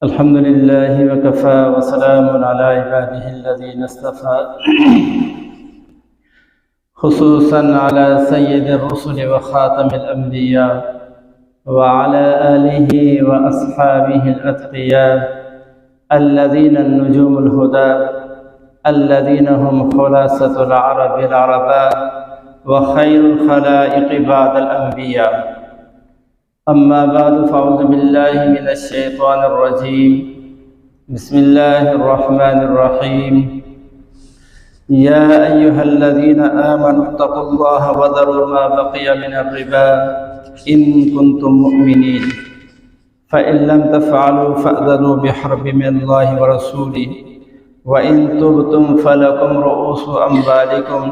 الحمد لله وكفى وسلام على عباده الذين اصطفى خصوصا على سيد الرسل وخاتم الأنبياء وعلى آله وأصحابه الأتقياء الذين النجوم الهدى الذين هم خلاصة العرب العرباء وخير الخلائق بعد الأنبياء. أما بعد فأعوذ بالله من الشيطان الرجيم. بسم الله الرحمن الرحيم. يا أيها الذين آمنوا اتقوا الله وذروا ما بقي من الربا إن كنتم مؤمنين فإن لم تفعلوا فأذنوا بحرب من الله ورسوله وإن تبتم فلكم رؤوس أموالكم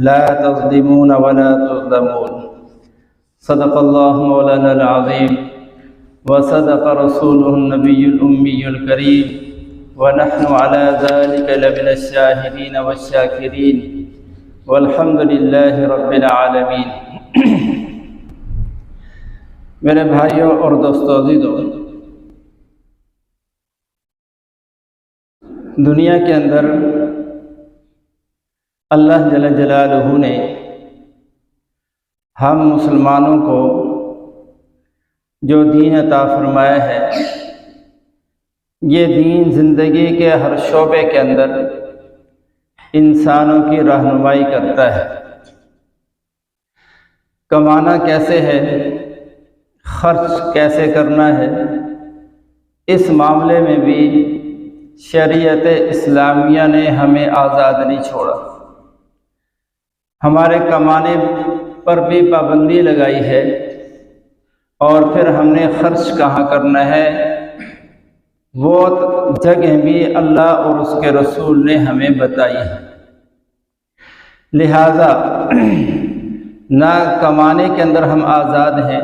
لا تظلمون ولا تظلمون. صدق الله مولانا العظيم وصدق رسوله النبي الأمي الكريم ونحن على ذلك لمن الشاهدين والشاكرين والحمد لله رب العالمين. میرے بھائیوں اور دوستو عزیزو، دنیا کے اندر اللہ جل جلالہ نے ہم مسلمانوں کو جو دین عطا فرمایا ہے، یہ دین زندگی کے ہر شعبے کے اندر انسانوں کی رہنمائی کرتا ہے۔ کمانا کیسے ہے، خرچ کیسے کرنا ہے، اس معاملے میں بھی شریعت اسلامیہ نے ہمیں آزاد نہیں چھوڑا۔ ہمارے کمانے پر بھی پابندی لگائی ہے، اور پھر ہم نے خرچ کہاں کرنا ہے وہ جگہ بھی اللہ اور اس کے رسول نے ہمیں بتائی ہے۔ لہذا نہ کمانے کے اندر ہم آزاد ہیں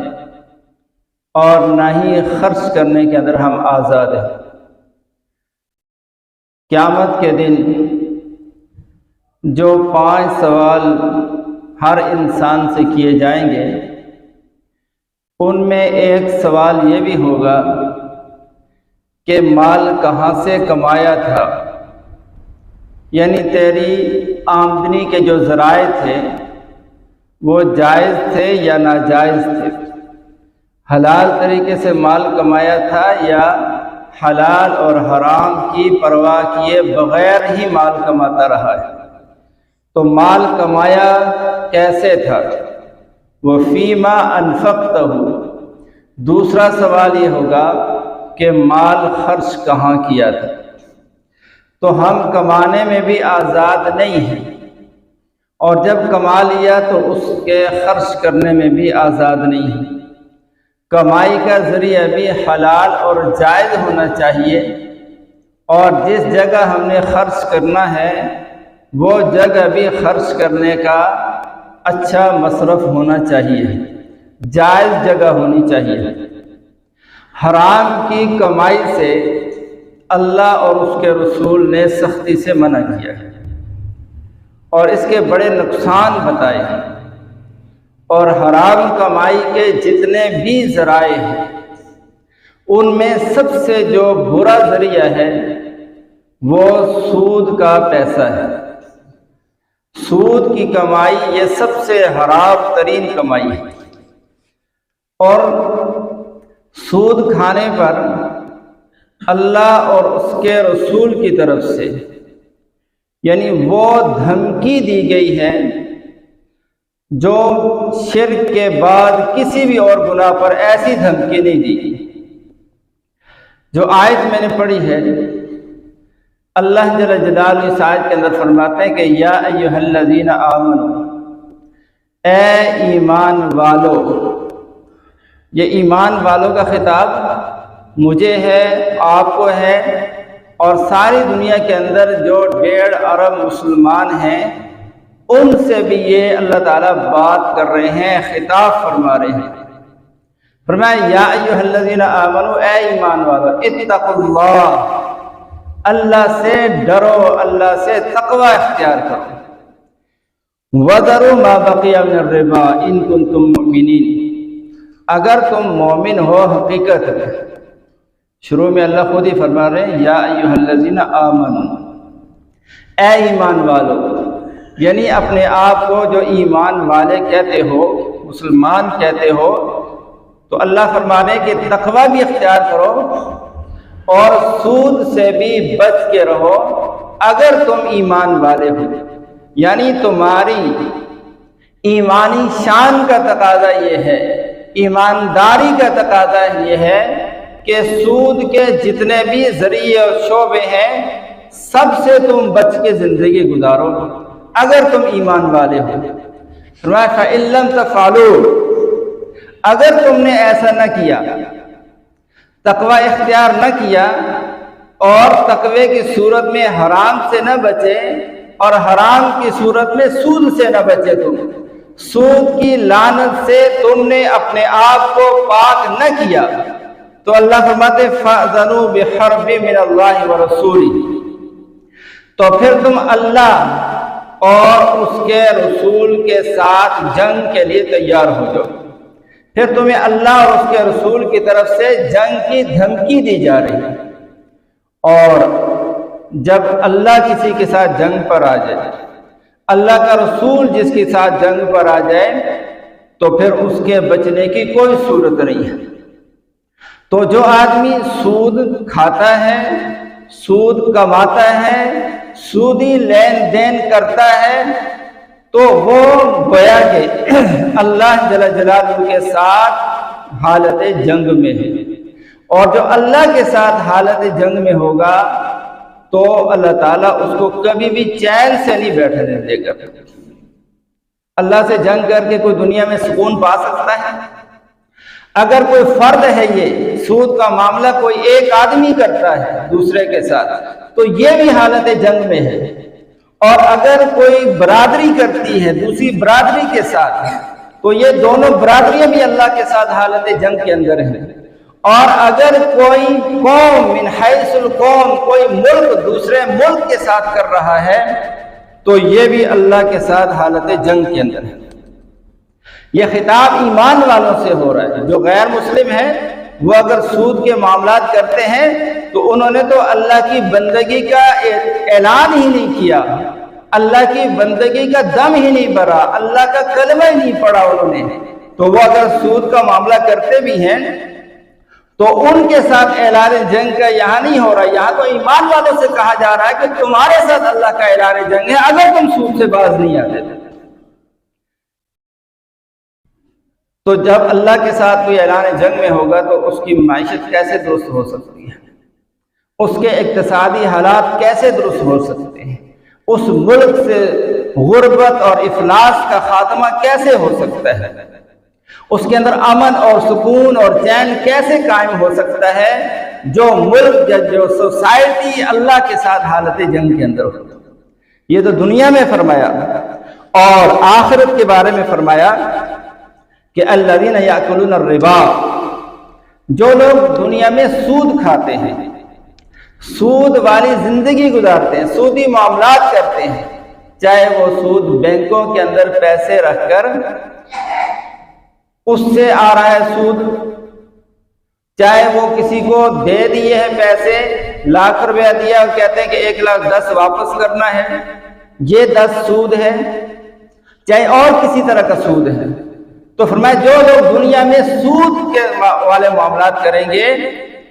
اور نہ ہی خرچ کرنے کے اندر ہم آزاد ہیں۔ قیامت کے دن جو 5 سوال ہر انسان سے کیے جائیں گے، ان میں ایک سوال یہ بھی ہوگا کہ مال کہاں سے کمایا تھا، یعنی تیری آمدنی کے جو ذرائع تھے وہ جائز تھے یا ناجائز تھے، حلال طریقے سے مال کمایا تھا یا حلال اور حرام کی پرواہ کیے بغیر ہی مال کماتا رہا ہے۔ تو مال کمایا کیسے تھا، وہ فیما انفقتہ۔ دوسرا سوال یہ ہوگا کہ مال خرچ کہاں کیا تھا۔ تو ہم کمانے میں بھی آزاد نہیں ہیں، اور جب کما لیا تو اس کے خرچ کرنے میں بھی آزاد نہیں ہیں۔ کمائی کا ذریعہ بھی حلال اور جائز ہونا چاہیے، اور جس جگہ ہم نے خرچ کرنا ہے وہ جگہ بھی خرچ کرنے کا اچھا مصرف ہونا چاہیے، جائز جگہ ہونی چاہیے۔ حرام کی کمائی سے اللہ اور اس کے رسول نے سختی سے منع کیا ہے، اور اس کے بڑے نقصان بتائے ہیں۔ اور حرام کمائی کے جتنے بھی ذرائع ہیں ان میں سب سے جو برا ذریعہ ہے وہ سود کا پیسہ ہے۔ سود کی کمائی یہ سب سے حرام ترین کمائی ہے، اور سود کھانے پر اللہ اور اس کے رسول کی طرف سے یعنی وہ دھمکی دی گئی ہے جو شرک کے بعد کسی بھی اور گناہ پر ایسی دھمکی نہیں دی۔ جو آیت میں نے پڑھی ہے، اللہ جل جلالہ اس آیت کے اندر فرماتے ہیں کہ یا ایھا الذین آمنوا، اے ایمان والو۔ یہ ایمان والوں کا خطاب مجھے ہے، آپ کو ہے، اور ساری دنیا کے اندر جو 1.5 ارب مسلمان ہیں ان سے بھی یہ اللہ تعالیٰ بات کر رہے ہیں، خطاب فرما رہے ہیں۔ فرمایا یا ایھا الذین آمنوا، اے ایمان والو، اتقوا اللہ، اللہ سے ڈرو، اللہ سے تقوی اختیار کرو۔ وَذَرُوا مَا بَقِيَ مِنَ الرِّبَا إِن كُنتُم مُؤْمِنِينَ، اگر تم مومن ہو حقیقت میں شروع میں اللہ خود ہی فرما رہے ہیں یا ایھا الذین آمنو، اے ایمان والو، یعنی اپنے آپ کو جو ایمان والے کہتے ہو، مسلمان کہتے ہو، تو اللہ فرما رہے ہیں کہ تقوی بھی اختیار کرو اور سود سے بھی بچ کے رہو اگر تم ایمان والے ہو۔ یعنی تمہاری ایمانی شان کا تقاضا یہ ہے، ایمانداری کا تقاضا یہ ہے کہ سود کے جتنے بھی ذریعے اور شعبے ہیں سب سے تم بچ کے زندگی گزارو اگر تم ایمان والے ہو۔ فرمایا فَإِن لَّمْ تَفْعَلُوا، اگر تم نے ایسا نہ کیا، تقوی اختیار نہ کیا اور تقوی کی صورت میں حرام سے نہ بچے اور حرام کی صورت میں سود سے نہ بچے، تم سود کی لعنت سے تم نے اپنے آپ کو پاک نہ کیا، تو اللہ فرماتے فَأْذَنُوا بِحَرْبٍ مِّنَ اللَّهِ وَرَسُولِهِ، تو پھر تم اللہ اور اس کے رسول کے ساتھ جنگ کے لیے تیار ہو جاؤ۔ پھر تمہیں اللہ اور اس کے رسول کی طرف سے جنگ کی دھمکی دی جا رہی ہے، اور جب اللہ کسی کے ساتھ جنگ پر آ جائے، اللہ کا رسول جس کے ساتھ جنگ پر آ جائے، تو پھر اس کے بچنے کی کوئی صورت نہیں ہے۔ تو جو آدمی سود کھاتا ہے، سود کماتا ہے، سودی لین دین کرتا ہے، تو وہ گویا کہ اللہ جل جلالہ کے ساتھ حالت جنگ میں ہے، اور جو اللہ کے ساتھ حالت جنگ میں ہوگا تو اللہ تعالیٰ اس کو کبھی بھی چین سے نہیں بیٹھنے دے گا۔ اللہ سے جنگ کر کے کوئی دنیا میں سکون پا سکتا ہے؟ اگر کوئی فرد ہے، یہ سود کا معاملہ کوئی ایک آدمی کرتا ہے دوسرے کے ساتھ، تو یہ بھی حالت جنگ میں ہے، اور اگر کوئی برادری کرتی ہے دوسری برادری کے ساتھ، تو یہ دونوں برادریاں بھی اللہ کے ساتھ حالت جنگ کے اندر ہیں، اور اگر کوئی قوم من حیث القوم، کوئی ملک دوسرے ملک کے ساتھ کر رہا ہے، تو یہ بھی اللہ کے ساتھ حالت جنگ کے اندر ہے۔ یہ خطاب ایمان والوں سے ہو رہا ہے۔ جو غیر مسلم ہیں وہ اگر سود کے معاملات کرتے ہیں تو انہوں نے تو اللہ کی بندگی کا اعلان ہی نہیں کیا، اللہ کی بندگی کا دم ہی نہیں بھرا، اللہ کا کلمہ ہی نہیں پڑھا انہوں نے، تو وہ اگر سود کا معاملہ کرتے بھی ہیں تو ان کے ساتھ اعلان جنگ کا یہاں نہیں ہو رہا، یہاں تو ایمان والوں سے کہا جا رہا ہے کہ تمہارے ساتھ اللہ کا اعلان جنگ ہے اگر تم سود سے باز نہیں آتے۔ تو جب اللہ کے ساتھ کوئی اعلان جنگ میں ہوگا تو اس کی معیشت کیسے درست ہو سکتی ہے، اس کے اقتصادی حالات کیسے درست ہو سکتے ہیں، اس ملک سے غربت اور افلاس کا خاتمہ کیسے ہو سکتا ہے، اس کے اندر امن اور سکون اور چین کیسے قائم ہو سکتا ہے جو ملک جو سوسائٹی اللہ کے ساتھ حالت جنگ کے اندر ہو۔ یہ تو دنیا میں فرمایا، اور آخرت کے بارے میں فرمایا کہ الذین یاکلون الربا، جو لوگ دنیا میں سود کھاتے ہیں، سود والی زندگی گزارتے ہیں، سودی معاملات کرتے ہیں، چاہے وہ سود بینکوں کے اندر پیسے رکھ کر اس سے آ رہا ہے سود، چاہے وہ کسی کو دے دیے ہیں پیسے، لاکھ روپیہ دیا اور کہتے ہیں کہ 1,10,000 واپس کرنا ہے، یہ 10 سود ہے، چاہے اور کسی طرح کا سود ہے۔ تو فرمایا جو لوگ دنیا میں سود کے والے معاملات کریں گے،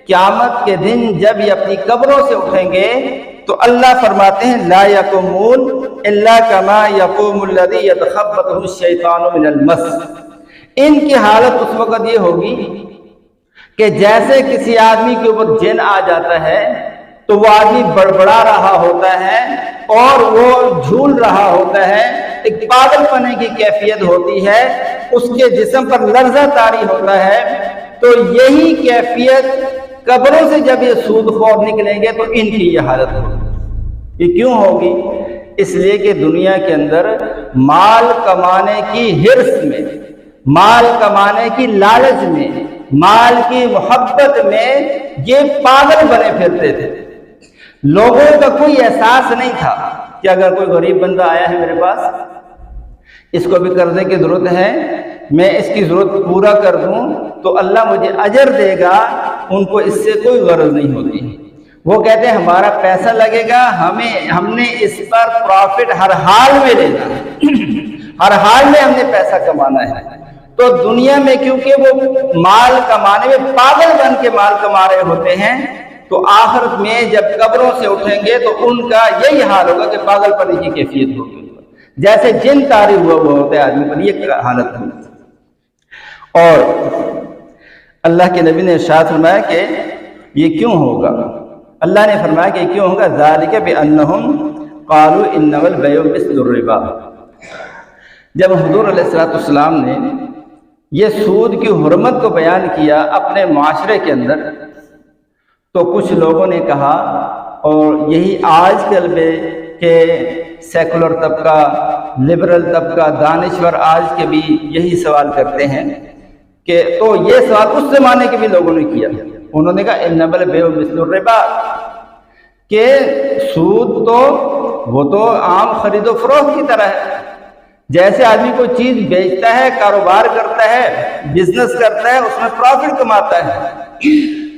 قیامت کے دن جب یہ اپنی قبروں سے اٹھیں گے تو اللہ فرماتے ہیں لا یقومون الا کما یقوم الذی یتخبطہ الشیطان من المس، ان کی حالت اس وقت یہ ہوگی کہ جیسے کسی آدمی کے اوپر جن آ جاتا ہے تو وہ آدمی بڑبڑا رہا ہوتا ہے اور وہ جھول رہا ہوتا ہے، ایک پاگل پنے کی کیفیت ہوتی ہے، اس کے جسم پر لرزہ طاری ہوتا ہے، تو یہی کیفیت قبروں سے جب یہ سود خور نکلیں گے تو ان کی یہ حالت ہوگی۔ یہ کیوں ہوگی؟ اس لیے کہ دنیا کے اندر مال کمانے کی حرص میں، مال کمانے کی لالچ میں، مال کی محبت میں یہ پاگل بنے پھرتے تھے۔ لوگوں کا کوئی احساس نہیں تھا کہ اگر کوئی غریب بندہ آیا ہے میرے پاس، اس کو بھی قرضے کی ضرورت ہے، میں اس کی ضرورت پورا کر دوں تو اللہ مجھے اجر دے گا، ان کو اس سے کوئی غرض نہیں ہوتی۔ وہ کہتے ہیں ہمارا پیسہ لگے گا، ہم نے اس پر پروفٹ ہر حال میں لینا ہے، ہر حال میں ہم نے پیسہ کمانا ہے۔ تو دنیا میں کیونکہ وہ مال کمانے میں پاگل بن کے مال کما رہے ہوتے ہیں، تو آخرت میں جب قبروں سے اٹھیں گے تو ان کا یہی حال ہوگا کہ پاگل پنے کی کیفیت ہوگی، جیسے جن طاری ہوا ہوتا ہے آدمی پر، یہ حالت ہوگی۔ اور اللہ کے نبی نے ارشاد فرمایا کہ یہ کیوں ہوگا؟ اللہ نے فرمایا کہ کیوں ہوگا؟ ذالک بانہم قالوا انما البیع مثل الربا۔ جب حضور علیہ السلام نے یہ سود کی حرمت کو بیان کیا اپنے معاشرے کے اندر، تو کچھ لوگوں نے کہا، اور یہی آج کل میں کہ سیکولر طبقہ، لبرل طبقہ، دانشور آج کے بھی یہی سوال کرتے ہیں کہ تو یہ سوال اس زمانے کے بھی لوگوں نے کیا، انہوں نے کہا انما البیع مثل الربا، کہ سود تو وہ تو عام خرید و فروخت کی طرح ہے، جیسے آدمی کوئی چیز بیچتا ہے، کاروبار کرتا ہے، بزنس کرتا ہے، اس میں پروفٹ کماتا ہے،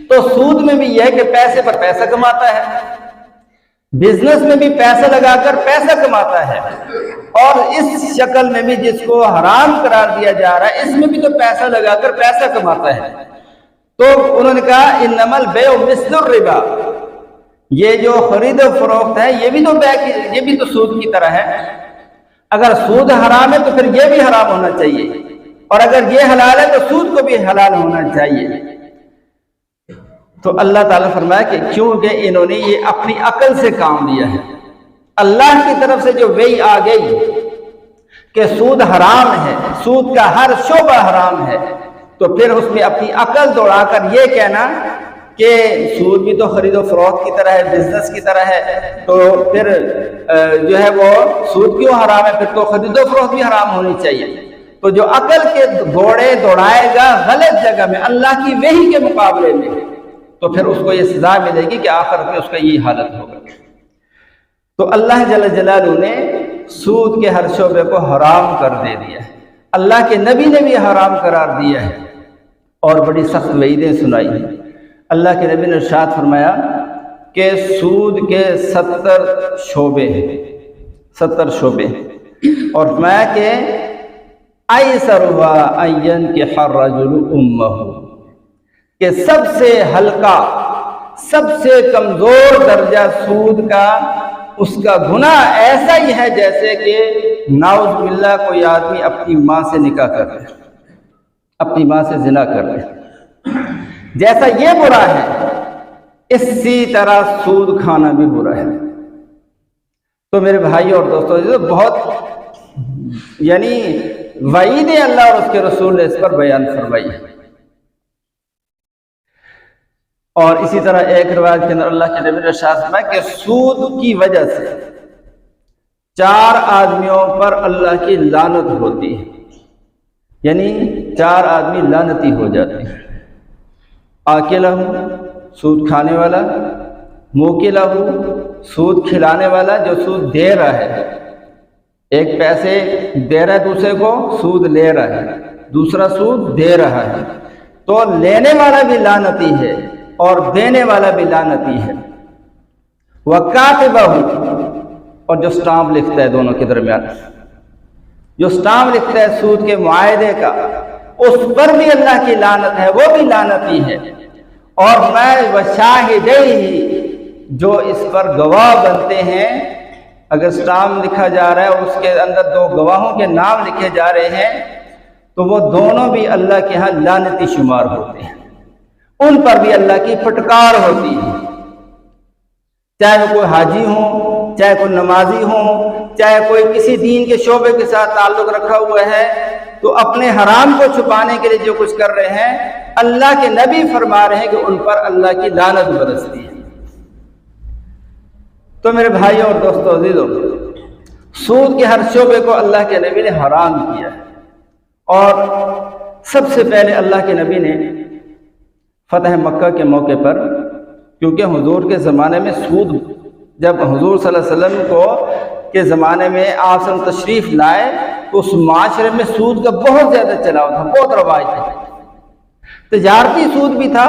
تو سود میں بھی یہ ہے کہ پیسے پر پیسہ کماتا ہے، بزنس میں بھی پیسہ لگا کر پیسہ کماتا ہے، اور اس شکل میں بھی جس کو حرام قرار دیا جا رہا ہے اس میں بھی تو پیسہ لگا کر پیسہ کماتا ہے۔ تو انہوں نے کہا انما البیع مثل الربا، یہ جو خرید و فروخت ہے یہ بھی تو سود کی طرح ہے، اگر سود حرام ہے تو پھر یہ بھی حرام ہونا چاہیے، اور اگر یہ حلال ہے تو سود کو بھی حلال ہونا چاہیے۔ تو اللہ تعالیٰ فرمایا کہ کیونکہ انہوں نے یہ اپنی عقل سے کام لیا ہے، اللہ کی طرف سے جو وحی آ گئی کہ سود حرام ہے، سود کا ہر شعبہ حرام ہے، تو پھر اس میں اپنی عقل دوڑا کر یہ کہنا کہ سود بھی تو خرید و فروخت کی طرح ہے، بزنس کی طرح ہے، تو پھر جو ہے وہ سود کیوں حرام ہے، پھر تو خرید و فروخت بھی حرام ہونی چاہیے۔ تو جو عقل کے گھوڑے دوڑائے گا غلط جگہ میں اللہ کی وحی کے مقابلے میں، تو پھر اس کو یہ سزا ملے گی کہ آخر میں اس کا یہ حالت ہوگا۔ تو اللہ جل جلالہ نے سود کے ہر شعبے کو حرام کر دے دیا ہے، اللہ کے نبی نے بھی حرام قرار دیا ہے، اور بڑی سخت وعیدیں سنائی ہیں۔ اللہ کے نبی نے ارشاد فرمایا کہ سود کے 70 شعبے ہیں، 70 شعبے، اور فرمایا کہ ایسرھا ان ینکح الرجل امہ، کہ سب سے ہلکا، سب سے کمزور درجہ سود کا، اس کا گناہ ایسا ہی ہے جیسے کہ نعوذ باللہ کوئی آدمی اپنی ماں سے نکاح کر لے، اپنی ماں سے زنا کر لے، جیسا یہ برا ہے اسی طرح سود کھانا بھی برا ہے۔ تو میرے بھائی اور دوستوں، بہت یعنی وعید اللہ اور اس کے رسول نے اس پر بیان فرمائی ہے۔ اور اسی طرح ایک روایت کے اندر اللہ کے نبی نے ارشاد فرمایا کہ سود کی وجہ سے 4 آدمیوں پر اللہ کی لعنت ہوتی ہے، یعنی 4 آدمی لعنتی ہو جاتے ہیں۔ آکلہ، سود کھانے والا، موکلہ، سود کھلانے والا جو سود دے رہا ہے، ایک پیسے دے رہا ہے دوسرے کو، سود لے رہا ہے، دوسرا سود دے رہا ہے، تو لینے والا بھی لعنتی ہے اور دینے والا بھی لعنتی ہے۔ وکاتبہ، اور جو سٹامپ لکھتا ہے دونوں کے درمیان، جو سٹامپ لکھتا ہے سود کے معاہدے کا، اس پر بھی اللہ کی لعنت ہے، وہ بھی لعنتی ہے۔ اور میں وشاہدیہ، جو اس پر گواہ بنتے ہیں، اگر سٹامپ لکھا جا رہا ہے اور اس کے اندر 2 گواہوں کے نام لکھے جا رہے ہیں، تو وہ دونوں بھی اللہ کے ہاں لعنتی شمار ہوتے ہیں، ان پر بھی اللہ کی پھٹکار ہوتی ہے، چاہے وہ کوئی حاجی ہوں، چاہے کوئی نمازی ہوں، چاہے کوئی کسی دین کے شعبے کے ساتھ تعلق رکھا ہوا ہے، تو اپنے حرام کو چھپانے کے لیے جو کچھ کر رہے ہیں، اللہ کے نبی فرما رہے ہیں کہ ان پر اللہ کی لعنت برستی ہے۔ تو میرے بھائیوں اور دوستوں عزیزوں، سود کے ہر شعبے کو اللہ کے نبی نے حرام کیا ہے، اور سب سے پہلے اللہ کے نبی نے فتح مکہ کے موقع پر، کیونکہ حضور کے زمانے میں سود جب حضور صلی اللہ علیہ وسلم کو کے زمانے میں آپ صلی اللہ علیہ وسلم تشریف لائے تو اس معاشرے میں سود کا بہت زیادہ چلاؤ تھا، بہت رواج تھا، تجارتی سود بھی تھا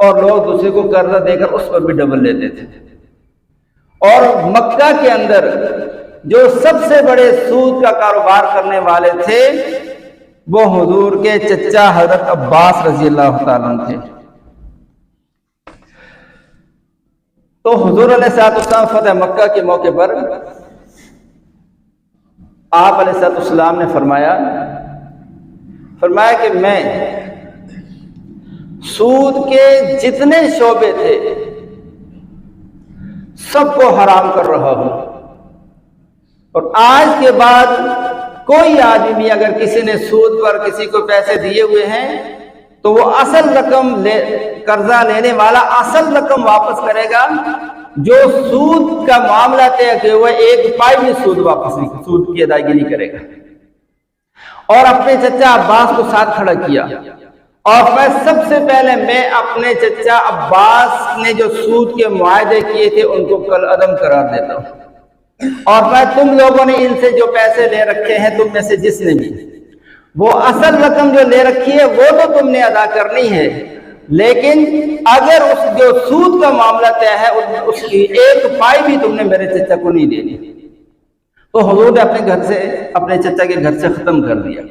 اور لوگ دوسرے کو قرضہ دے کر اس پر بھی ڈبل لیتے تھے۔ اور مکہ کے اندر جو سب سے بڑے سود کا کاروبار کرنے والے تھے وہ حضور کے چچا حضرت عباس رضی اللہ تعالیٰ عنہ تھے۔ تو حضور علیہ السلام فتح مکہ کے موقع پر آپ علیہ السلام نے فرمایا کہ میں سود کے جتنے شعبے تھے سب کو حرام کر رہا ہوں، اور آج کے بعد کوئی آدمی اگر کسی نے سود پر کسی کو پیسے دیے ہوئے ہیں تو وہ اصل رقم قرضہ لینے والا اصل رقم واپس کرے گا، جو سود کا معاملہ طے کیا ہوا ایک پائی بھی سود کی ادائیگی نہیں کرے گا۔ اور اپنے چچا عباس کو ساتھ کھڑا کیا اور میں سب سے پہلے میں اپنے چچا عباس نے جو سود کے معاہدے کیے تھے ان کو کل عدم قرار دیتا ہوں، اور میں تم لوگوں نے ان سے جو پیسے لے رکھے ہیں تم میں سے جس نے بھی، وہ اصل رقم جو لے رکھی ہے وہ تو تم نے ادا کرنی ہے، لیکن اگر اس جو سود کا معاملہ طے ہے اس کی ایک پائی بھی تم نے میرے چچا کو نہیں دینی۔ تو حضور نے اپنے چچا کے گھر سے ختم کر دیا۔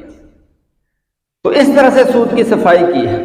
تو اس طرح سے سود کی صفائی کی ہے۔